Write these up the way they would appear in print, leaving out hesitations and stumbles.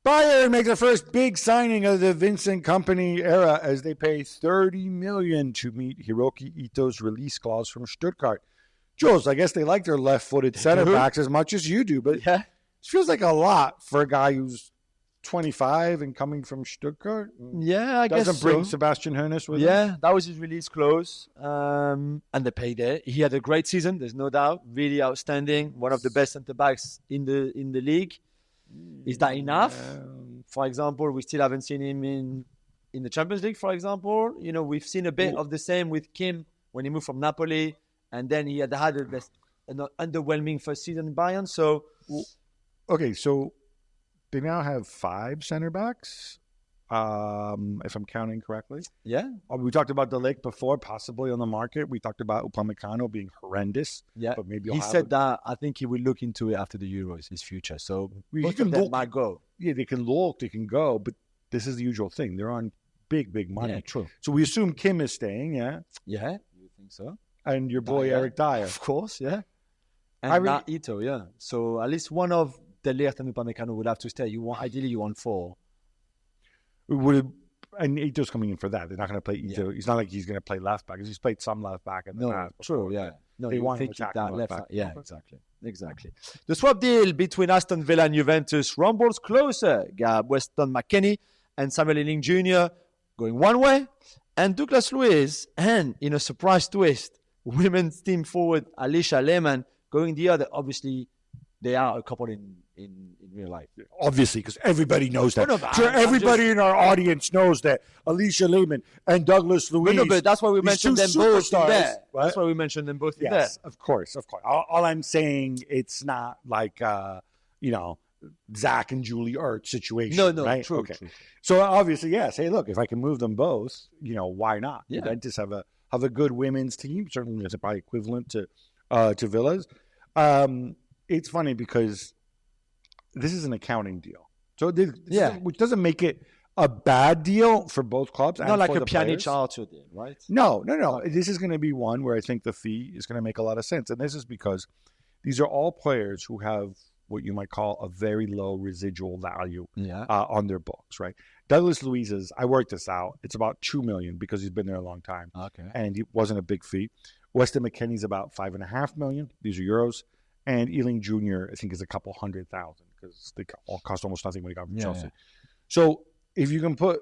Bayern make their first big signing of the Vincent Kompany era as they pay $30 million to meet Hiroki Ito's release clause from Stuttgart. Jules, I guess they like their left-footed center backs as much as you do, but it feels like a lot for a guy who's 25 and coming from Stuttgart. Yeah, I guess so. Doesn't bring Sebastian Hernandez with him? Yeah, that was his release clause. And they paid it. He had a great season, there's no doubt. Really outstanding. One of the best centre-backs in the league. Is that enough? For example, we still haven't seen him in the Champions League, for example. You know, we've seen a bit of the same with Kim when he moved from Napoli. And then he had an underwhelming first season in Bayern. So, okay, so they now have 5 center backs, if I'm counting correctly. Yeah. We talked about De Ligt before, possibly on the market. We talked about Upamecano being horrendous. Yeah. But maybe he said that I think he will look into it after the Euros, his future. So both of them might go. Yeah, they can look, they can go, but this is the usual thing. They're on big money. Yeah, true. So we assume Kim is staying, yeah? Yeah, you think so? And your boy Eric Dyer. Of course, yeah. And not Ito, yeah. So at least one of De Ligt and Upamecano would have to stay. Ideally, you want 4. And Ito's coming in for that. They're not going to play Ito. Yeah. It's not like he's going to play left back. He's played some left back in the past. True, yeah. No, they want to attack that left back. Yeah, exactly. The swap deal between Aston Villa and Juventus rumbles closer. Weston McKennie and Samuel Ealing Jr. going one way, and Douglas Luiz, and in a surprise twist, women's team forward Alicia Lehmann going the other. Obviously, they are a couple in real life. Obviously, because everybody knows that. Everybody in our audience knows that Alicia Lehmann and Douglas Luiz. No, but that's why we mentioned them both in there. Right? That's why we mentioned them both in there. Yes, of course. All I'm saying, it's not like, Zach and Julie Ertz situation. No, right? True. So obviously, yes. Hey, look, if I can move them both, why not? Yeah. Juventus have a good women's team. Certainly, it's probably equivalent to Villa's. It's funny because this is an accounting deal, so which doesn't make it a bad deal for both clubs. Not like a Pjanic Arthur deal, right? No. This is going to be one where I think the fee is going to make a lot of sense, and this is because these are all players who have what you might call a very low residual value on their books, right? Douglas Luiz's, I worked this out. It's about $2 million because he's been there a long time, and it wasn't a big fee. Weston McKennie's about $5.5 million. These are euros. And Ealing Jr., I think, is a couple $100,000 because they all cost almost nothing when he got from Chelsea. Yeah. So if you can but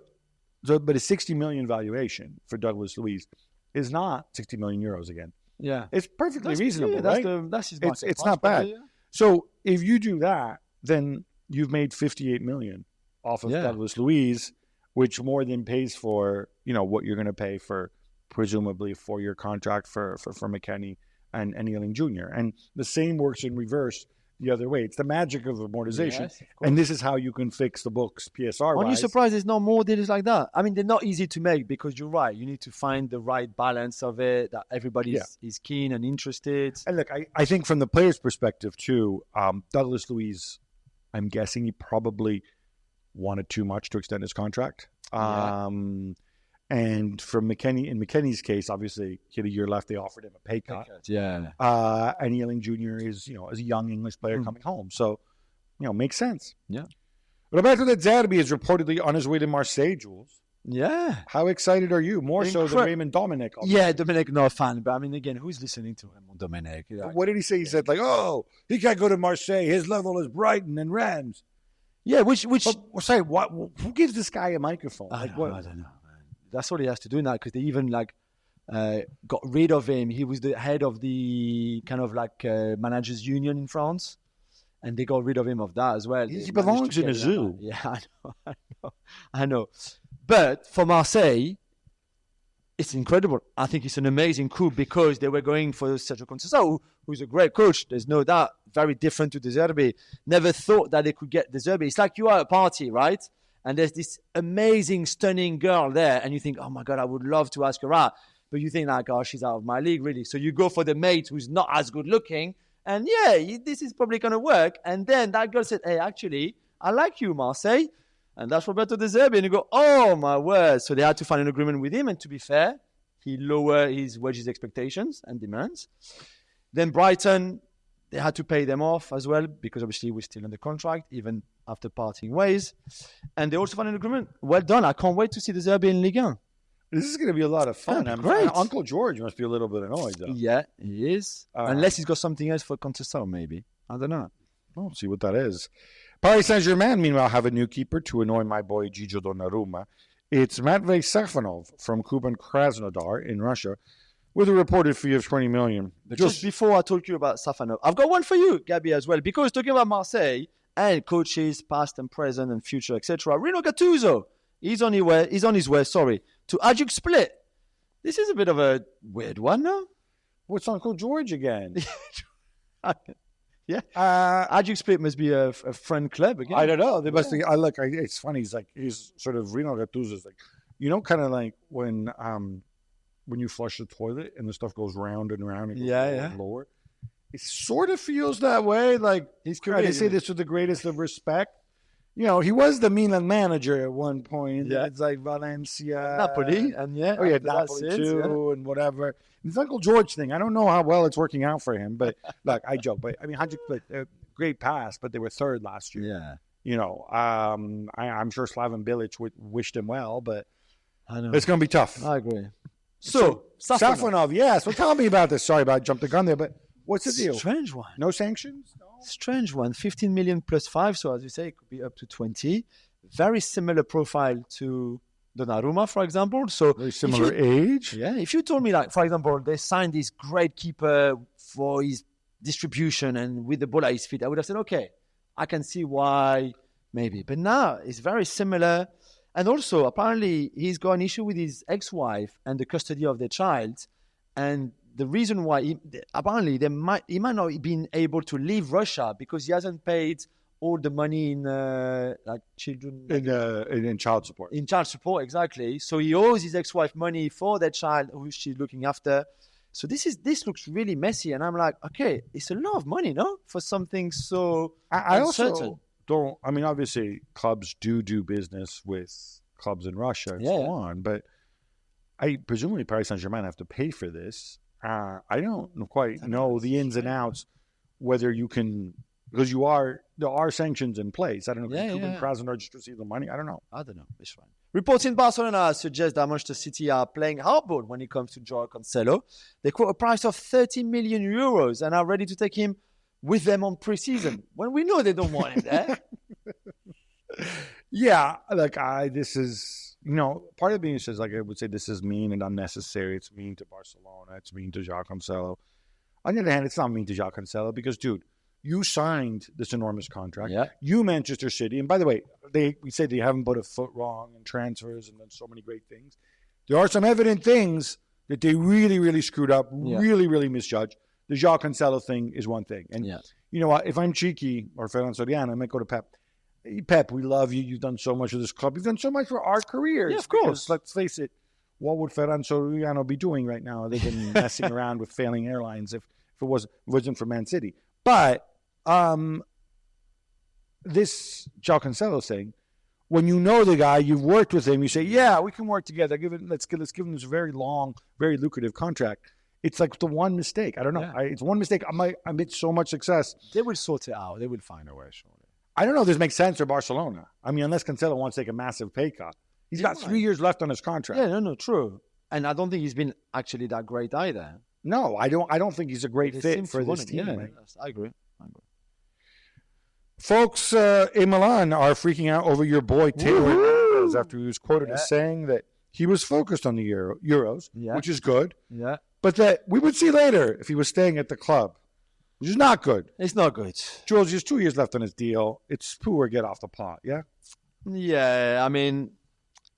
a $60 million valuation for Douglas Luiz is not 60 million euros again. Yeah, it's perfectly reasonable, right? That's his market. It's not bad. Yeah. So if you do that, then you've made 58 million off of Douglas Luiz, which more than pays for what you're going to pay for presumably a 4-year contract for McKennie and Ealing Jr. And the same works in reverse the other way. It's the magic of amortization. Yes, and this is how you can fix the books PSR-wise. Aren't you surprised there's not more deals like that? I mean, they're not easy to make because you're right. You need to find the right balance of it, that everybody is keen and interested. And look, I think from the player's perspective too, Douglas Luiz, I'm guessing he probably wanted too much to extend his contract. And for McKennie, in McKennie's case, obviously he had a year left. They offered him a pay cut. And Ealing Jr. is, is a young English player coming home, so makes sense. Yeah. Roberto Zerbi is reportedly on his way to Marseille, Jules. Yeah. How excited are you? More so than Raymond Domenech. Yeah, Domenech, not a fan, but I mean, again, who's listening to him on Domenech? What did he say? He said he can't go to Marseille. His level is Brighton and Rennes. Yeah, which. Sorry, what? Who gives this guy a microphone? I don't know. That's all he has to do now because they even got rid of him. He was the head of the kind of managers union in France, and they got rid of him of that as well. He belongs in a zoo. Yeah, I know. But for Marseille, it's incredible. I think it's an amazing coup because they were going for Sergio Conceição, who's a great coach. There's no doubt. Very different to De Zerbi. Never thought that they could get De Zerbi. It's like you are at a party, right? And there's this amazing, stunning girl there. And you think, oh, my God, I would love to ask her out. But you think, she's out of my league, really. So you go for the mate who's not as good looking. And, this is probably going to work. And then that girl said, hey, actually, I like you, Marseille. And that's Roberto De Zerbi. And you go, oh, my word. So they had to find an agreement with him. And to be fair, he lowered his wages expectations and demands. Then Brighton They had to pay them off as well because obviously we're still under contract, even after parting ways. And they also found an agreement. Well done. I can't wait to see the Zerbi in Ligue 1. This is going to be a lot of fun. Great. Uncle George must be a little bit annoyed, though. Yeah, he is. Unless he's got something else for Cancelo, maybe. I don't know. We'll see what that is. Paris Saint-Germain, meanwhile, have a new keeper to annoy my boy Gigio Donnarumma. It's Matvey Safonov from Kuban Krasnodar in Russia with a reported fee of 20 million. Just before I told you about Safonov, I've got one for you, Gabby, as well. Because talking about Marseille and coaches, past and present and future, etc., Rino Gattuso, he's on his way, to Ajax Split. This is a bit of a weird one, no? What's Uncle George again? Yeah. Ajax Split must be a friend club again. I don't know. They must be. It's funny. He's sort of Rino Gattuso's like, kind of like when you flush the toilet and the stuff goes round and round and goes lower. It sort of feels that way. Like he's trying to say this with the greatest of respect. He was the Milan manager at one point. Yeah. It's like Valencia. Napoli. And Napoli too, and whatever. This Uncle George thing, I don't know how well it's working out for him, but look, I joke. But I mean, great pass, but they were third last year. Yeah. I'm sure Slaven Bilic wished him well, but I know it's going to be tough. I agree. So Safonov, yes. Well, tell me about this. Sorry about jumped the gun there, but what's the deal? Strange one. No sanctions? No? Strange one. 15 million plus 5, so as you say, it could be up to 20. Very similar profile to Donnarumma, for example. So very similar age. Yeah. If you told me, like, for example, they signed this great keeper for his distribution and with the ball at his feet, I would have said, okay, I can see why maybe. But now it's very similar. And also, apparently, he's got an issue with his ex-wife and the custody of their child. And the reason why, apparently, he might not have been able to leave Russia because he hasn't paid all the money in children in child support. In child support, exactly. So he owes his ex-wife money for their child, who she's looking after. So this looks really messy, and I'm like, okay, it's a lot of money, no, for something so I also don't. I mean, obviously, clubs do business with clubs in Russia and so on, but presumably Paris Saint-Germain have to pay for this. I don't quite know the ins and outs whether you can. Because there are sanctions in place. I don't know. Can Krasnodar just receive the money? I don't know. It's fine. Reports in Barcelona suggest that Manchester City are playing hardball when it comes to Joao Cancelo. They quote a price of 30 million euros and are ready to take him with them on pre-season when we know they don't want him there. Yeah, this is, part of me says, I would say this is mean and unnecessary. It's mean to Barcelona. It's mean to Joao Cancelo. On the other hand, it's not mean to Joao Cancelo because, dude, you signed this enormous contract. Yeah. You, Manchester City, and by the way, we say they haven't put a foot wrong in transfers and done so many great things. There are some evident things that they really, really screwed up, really, really misjudged. The Joao Cancelo thing is one thing. And you know what? If I'm cheeky or Ferran Soriano, I might go to Pep. Hey, Pep, we love you. You've done so much for this club. You've done so much for our careers. Yeah, of course. Because, let's face it, what would Ferran Soriano be doing right now other than messing around with failing airlines if it wasn't for Man City? But this Joao Cancelo thing, when you know the guy, you've worked with him, you say, yeah, we can work together. Let's give him this very long, very lucrative contract. It's like the one mistake. I don't know. Yeah. It's one mistake. Amid so much success. They will sort it out. They will find a way, surely. I don't know if this makes sense for Barcelona. I mean, unless Cancelo wants to take a massive pay cut. He's got 3 years left on his contract. Yeah, no, true. And I don't think he's been actually that great either. No, I don't think he's a great fit for this team. Yeah, I agree. Folks in Milan are freaking out over your boy Theo Hernandez after he was quoted as saying that he was focused on the Euros, which is good. Yeah. But that we would see later if he was staying at the club, which is not good. It's not good. Jules, there's 2 years left on his deal. It's poor get off the pot, yeah? Yeah, I mean,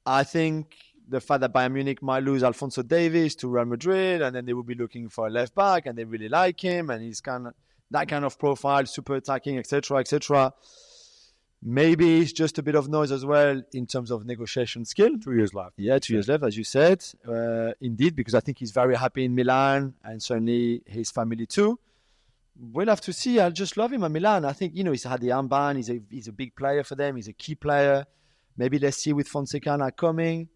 I think the fact that Bayern Munich might lose Alphonso Davies to Real Madrid, and then they will be looking for a left back, and they really like him, and he's that kind of profile, super attacking, etc., etc. Maybe it's just a bit of noise as well in terms of negotiation skill. 2 years left. Yeah, 2 years left, as you said. Indeed, because I think he's very happy in Milan, and certainly his family too. We'll have to see. I just love him at Milan. I think, he's had the armband. He's a big player for them. He's a key player. Maybe let's see with Fonseca now coming.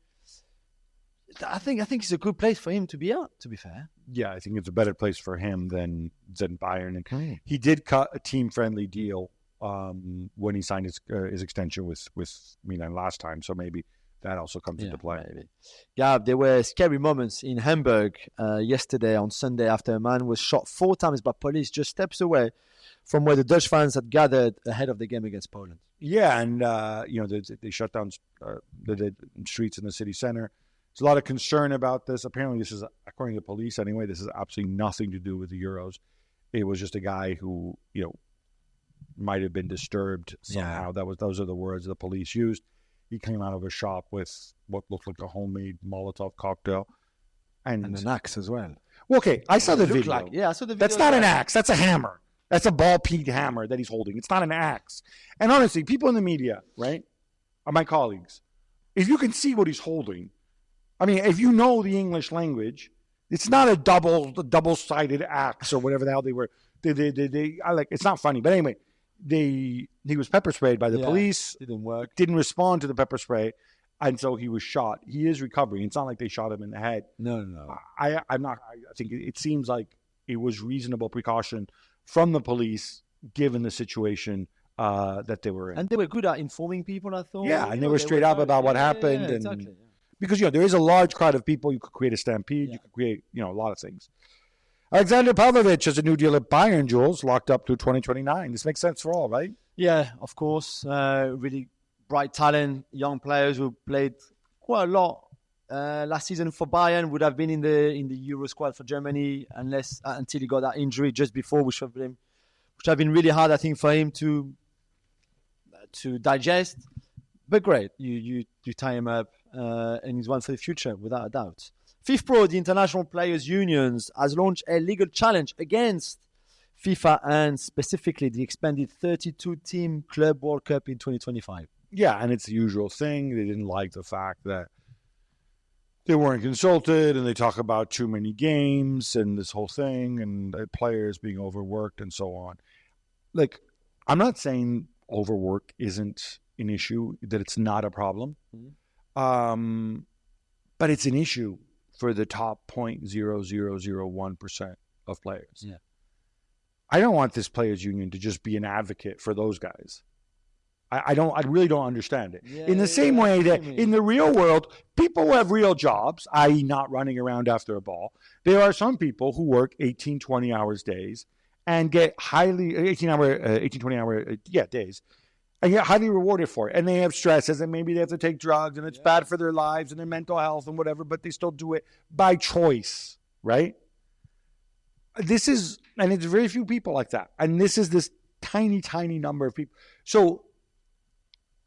I think it's a good place for him to be at, to be fair. Yeah, I think it's a better place for him than Bayern. And he did cut a team-friendly deal when he signed his extension with Milan last time. So maybe that also comes into play. Maybe. Yeah, there were scary moments in Hamburg yesterday on Sunday after a man was shot 4 times by police just steps away from where the Dutch fans had gathered ahead of the game against Poland. Yeah, and they shut down the streets in the city center. There's a lot of concern about this. Apparently, this is, according to the police anyway, this has absolutely nothing to do with the Euros. It was just a guy who, might have been disturbed somehow. Yeah. Those are the words the police used. He came out of a shop with what looked like a homemade Molotov cocktail. And an axe as well. Well, okay, I saw the video. I saw the video. That's not an axe. That's a hammer. That's a ball-peened hammer that he's holding. It's not an axe. And honestly, people in the media, right, are my colleagues. If you can see what he's holding, I mean, if you know the English language, it's not a double-sided axe or whatever the hell they were. It's not funny. But anyway, he was pepper sprayed by the police. Didn't work. Didn't respond to the pepper spray. And so he was shot. He is recovering. It's not like they shot him in the head. No. I think it seems like it was reasonable precaution from the police, given the situation that they were in. And they were good at informing people, I thought. Yeah, and they were straight up about what happened. Yeah, exactly. Because, there is a large crowd of people. You could create a stampede. Yeah. You could create, a lot of things. Alexander Pavlovic has a new deal at Bayern, Jules, locked up through 2029. This makes sense for all, right? Yeah, of course. Really bright talent, young players who played quite a lot last season for Bayern, would have been in the Euro squad for Germany until he got that injury just before, which have been really hard, I think, for him to digest. But great, you tie him up, and he's one for the future, without a doubt. FIFPRO, the International Players Unions, has launched a legal challenge against FIFA and specifically the expanded 32-team Club World Cup in 2025. Yeah, and it's the usual thing. They didn't like the fact that they weren't consulted, and they talk about too many games and this whole thing, and players being overworked and so on. I'm not saying overwork isn't an issue, that it's not a problem, but it's an issue for the top 0.0001% of players. Yeah. I don't want this players union to just be an advocate for those guys. I really don't understand it. In the same way that in the real world, people who have real jobs, i.e. not running around after a ball, there are some people who work 18, 20 hours days and get days, and get highly rewarded for it. And they have stresses, and maybe they have to take drugs, and it's bad for their lives and their mental health and whatever, but they still do it by choice, right? And it's very few people like that. And this is this tiny, tiny number of people. So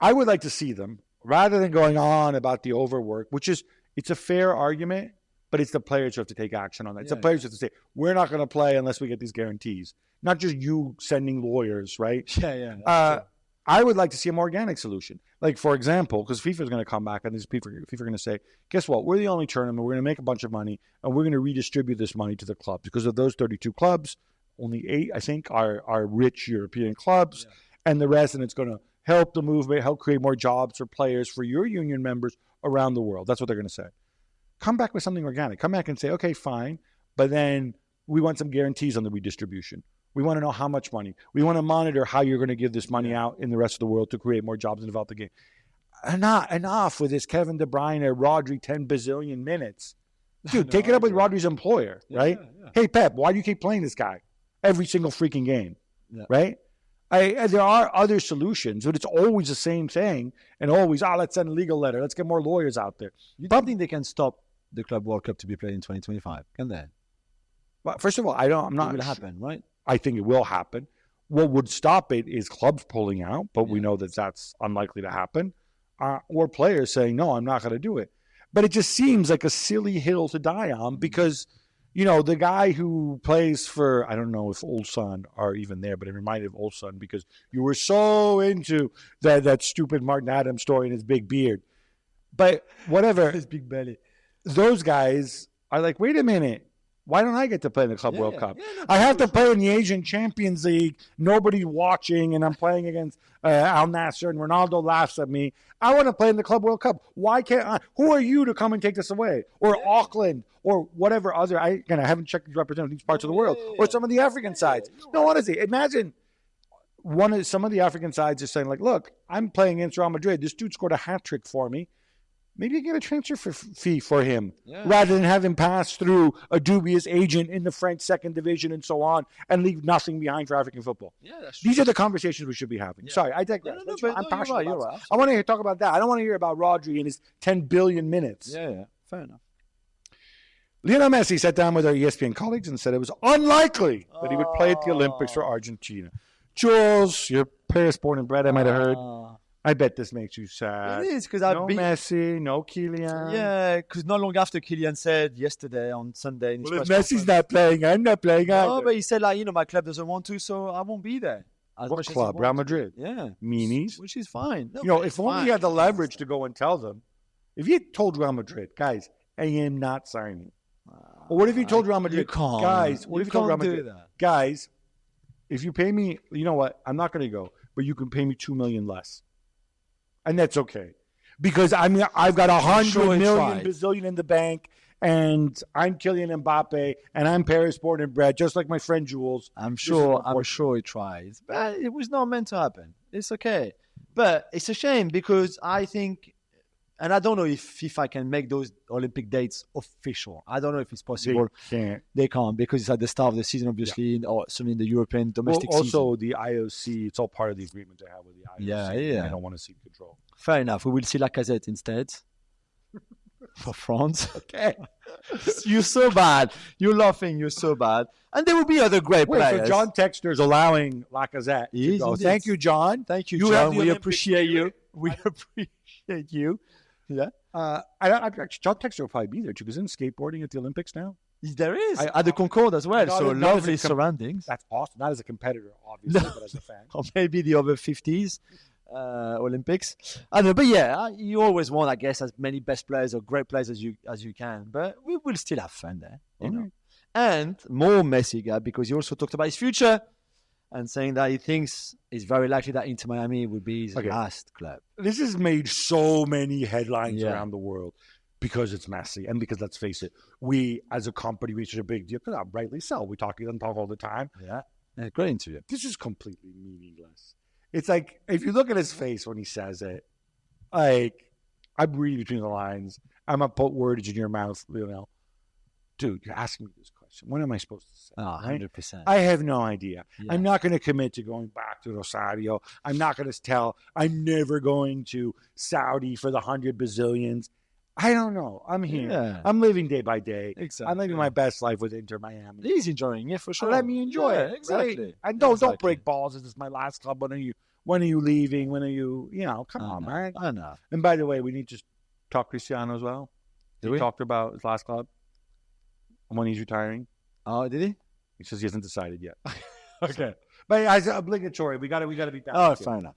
I would like to see them, rather than going on about the overwork, it's a fair argument, but it's the players who have to take action on that. It's the players who have to say, we're not going to play unless we get these guarantees. Not just you sending lawyers, right? Yeah. I would like to see a more organic solution. Like, for example, because FIFA is going to come back and FIFA are going to say, guess what? We're the only tournament. We're going to make a bunch of money, and we're going to redistribute this money to the clubs. Because of those 32 clubs, only 8, I think, are rich European clubs, and the rest, and it's going to help the movement, help create more jobs for players, for your union members around the world. That's what they're going to say. Come back with something organic. Come back and say, okay, fine, but then we want some guarantees on the redistribution. We want to know how much money. We want to monitor how you're going to give this money out in the rest of the world to create more jobs and develop the game. Enough with this Kevin De Bruyne, Rodri, 10 bazillion minutes. Dude, take it up with Rodri's employer, right? Yeah. Hey, Pep, why do you keep playing this guy every single freaking game, right? There are other solutions, but it's always the same thing. And always, let's send a legal letter. Let's get more lawyers out there. You don't think they can stop the Club World Cup to be played in 2025, can they? Well, first of all, I'm not. It will happen, right? I think it will happen. What would stop it is clubs pulling out, but we know that that's unlikely to happen, or players saying, no, I'm not going to do it. But it just seems like a silly hill to die on because, the guy who plays for, I don't know if Ulsan are even there, but it reminded of Ulsan because you were so into that stupid Martin Adams story and his big beard. But whatever. His big belly. Those guys are like, wait a minute. Why don't I get to play in the Club World Cup? Yeah, no, I have to play in the Asian Champions League. Nobody's watching, and I'm playing against Al Nassr, and Ronaldo laughs at me. I want to play in the Club World Cup. Why can't I? Who are you to come and take this away? Or Auckland, or whatever other. I haven't checked these representatives of these parts of the world, or some of the African sides. No, honestly, imagine some of the African sides are saying, like, look, I'm playing against Real Madrid. This dude scored a hat trick for me. Maybe I get a transfer fee for him rather than have him pass through a dubious agent in the French second division and so on and leave nothing behind for African football. Yeah, that's true. These are the conversations we should be having. Sorry, I digress. I'm passionate about it. I want to talk about that. I don't want to hear about Rodri and his 10 billion minutes. Yeah, fair enough. Lionel Messi sat down with our ESPN colleagues and said it was unlikely that he would play at the Olympics for Argentina. Jules, you're Paris-born and bred, I might have heard. I bet this makes you sad. It is, because Messi, no Kylian. Yeah, because not long after Kylian said yesterday on Sunday. Well, if Messi's not playing, I'm not playing either. No, but he said, like, my club doesn't want to, so I won't be there. What club? Real Madrid? Yeah. Meanies? Which is fine. No, if only he had the leverage to go and tell them. If he had told Real Madrid, guys, I am not signing. Or what if he told Real Madrid, guys, what if he told Real Madrid, guys, if you pay me, you know what, I'm not going to go, but you can pay me $2 million less. And that's okay. Because I've got 100 million Brazilian in the bank, and I'm Kylian Mbappe, and I'm Paris-born and bred, just like my friend Jules. I'm sure he tries. But it was not meant to happen. It's okay. But it's a shame because I think, and I don't know if FIFA can make those Olympic dates official. I don't know if it's possible. They can't because it's at the start of the season, obviously, or certainly in the European domestic season. Also, the IOC, it's all part of the agreement they have with the IOC. Yeah. I don't want to see control. Fair enough. We will see Lacazette instead for France. Okay. You're so bad. You're laughing. You're so bad. And there will be other great players. So John Texter's allowing Lacazette to go. Thank you, John. Thank you, John. We appreciate you. We appreciate you. Yeah. John Texter will probably be there too, because isn't skateboarding at the Olympics now? There is. At the Concorde as well. So lovely surroundings. That's awesome. Not as a competitor, obviously, but as a fan. Or maybe the over 50s Olympics. I don't know, but yeah, you always want, I guess, as many best players or great players as you can. But we will still have fun there, you know. And more Messi guy, because he also talked about his future. And saying that he thinks it's very likely that Inter Miami would be his last club. This has made so many headlines around the world because it's Messi. And because, let's face it, we as a company reach a big deal. Because rightly so. We talk all the time. Yeah. Great interview. This is completely meaningless. It's like, if you look at his face when he says it, like, I'm reading between the lines. I'm going to put words in your mouth, Dude, you're asking me this question. What am I supposed to say? 100%. I have no idea. Yeah. I'm not going to commit to going back to Rosario. I'm not going to tell. I'm never going to Saudi for the 100 Brazilians. I don't know. I'm here. Yeah. I'm living day by day. Exactly. I'm living my best life with Inter Miami. He's enjoying it for sure. Let me enjoy it. Exactly. Right? And don't break balls. This is my last club. When are you leaving? When are you? Come on, man. I know. And by the way, we need to talk Cristiano as well. He talked about his last club. When he's retiring. Oh, did he? He says he hasn't decided yet. Okay. But as obligatory, we got to be balanced. Oh, fair enough.